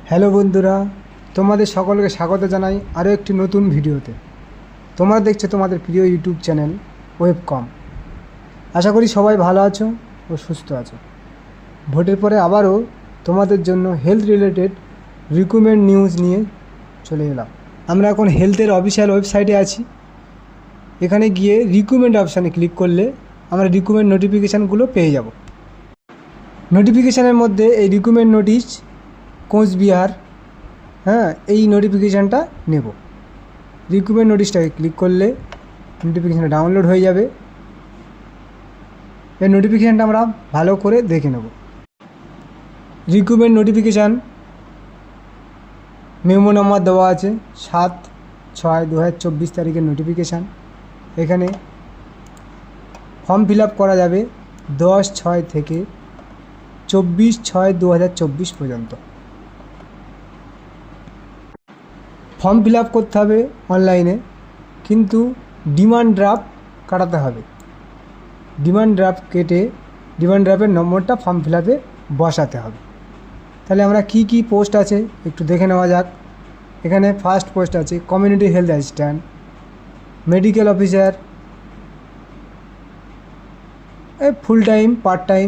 Hello বন্ধুরা, তোমাদের সকলকে স্বাগত জানাই আরও একটি নতুন ভিডিওতে। তোমরা দেখছো তোমাদের প্রিয় ইউটিউব চ্যানেল ওয়েবকম। আশা করি সবাই ভালো আছো ও সুস্থ আছো। ভোটের পরে আবারও তোমাদের জন্য হেলথ রিলেটেড রিকমেন্ড নিউজ নিয়ে চলে এলাম। আমরা এখন হেলথের অফিসিয়াল ওয়েবসাইটে আছি। এখানে গিয়ে রিকমেন্ড অপশানে ক্লিক করলে আমরা রিকমেন্ড নোটিফিকেশানগুলো পেয়ে যাব। নোটিফিকেশানের মধ্যে এই রিকমেন্ড নোটিশ কোচবিহার, এই নোটিফিকেশানটা নেব। রিকমেন্ড নোটিশটাকে ক্লিক করলে নোটিফিকেশানটা ডাউনলোড হয়ে যাবে। এই নোটিফিকেশানটা আমরা ভালো করে দেখে নেব। রিকমেন্ড নোটিফিকেশান মেমো নাম্বার দেওয়া আছে 7/6/2024 তারিখের নোটিফিকেশান। এখানে ফর্ম ফিল আপ করা যাবে 10/6 থেকে 24/6/2024 পর্যন্ত। ফর্ম ফিল আপ করতে হবে অনলাইনে, কিন্তু ডিমান্ড ড্রাফট কাটাতে হবে। ডিমান্ড ড্রাফট কেটে ডিমান্ড ড্রাফটের নম্বরটা ফর্ম ফিল আপে বসাতে হবে। তাহলে আমরা কি কি পোস্ট আছে একটু দেখে নেওয়া যাক। এখানে ফার্স্ট পোস্ট আছে community health assistant, medical officer, full time, part time,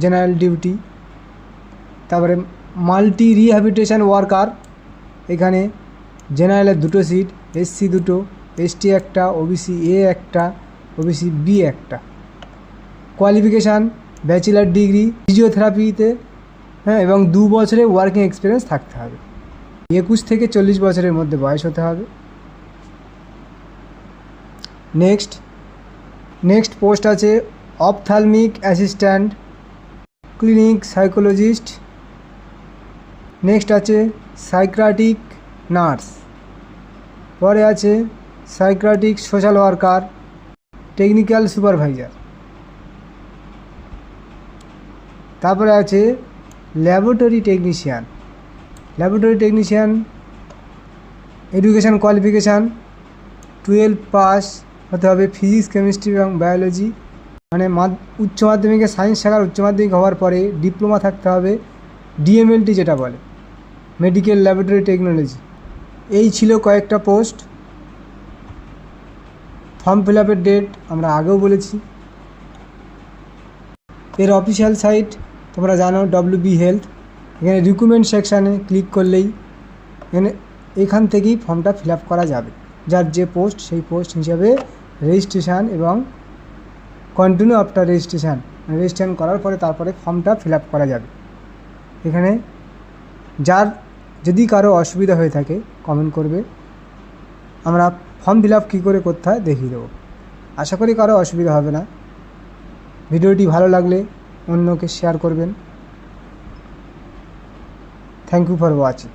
general duty. তারপরে মাল্টি রিহ্যাবিলিটেশন ওয়ার্কার, এখানে জেনারেলের 2টো সিট, এসসি 2টো, এসটি 1টা, ওবিসি এ 1টা, ওবিসি বি 1টা। কোয়ালিফিকেশান ব্যাচেলার ডিগ্রি ফিজিওথেরাপিতে, এবং 2 বছরের ওয়ার্কিং এক্সপিরিয়েন্স থাকতে হবে। 21 থেকে 40 বছরের মধ্যে বয়স হতে হবে। নেক্সট পোস্ট আছে ophthalmic assistant, clinic psychologist. Next আছে সাইকিয়াট্রিক নার্স। পরে আছে psychiatric social worker, technical supervisor. তারপরে আছে laboratory technician. Education qualification 12 pass হতে হবে, ফিজিক্স, কেমিস্ট্রি এবং বায়োলজি। মানে উচ্চ মাধ্যমিকে সায়েন্স শাখার উচ্চ মাধ্যমিক হওয়ার পরে ডিপ্লোমা থাকতে হবে, ডিএমএলটি যেটা বলে, মেডিকেল ল্যাবরেটরি টেকনোলজি। এই ছিল কয়েকটা পোস্ট। ফর্ম ফিল আপের ডেট আমরা আগেও বলেছি। এর অফিসিয়াল সাইট তোমরা জানো WB হেলথ। এখানে রিকমেন্ড সেকশানে ক্লিক করলেই এখান থেকেই ফর্মটা ফিল আপ করা যাবে। যার যে পোস্ট সেই পোস্ট হিসাবে রেজিস্ট্রেশান এবং কন্টিনিউ আফটার রেজিস্ট্রেশন করার পরে তারপরে ফর্মটা ফিল আপ করা যাবে। এখানে যদি কারো অসুবিধা হয়ে থাকে কমেন্ট করবে, আমরা ফর্ম ফিল আপ কী করে করতে হয় দেখিয়ে দেবো। আশা করি কারো অসুবিধা হবে না। ভিডিওটি ভালো লাগলে অন্যকে শেয়ার করবেন। Thank you for watching.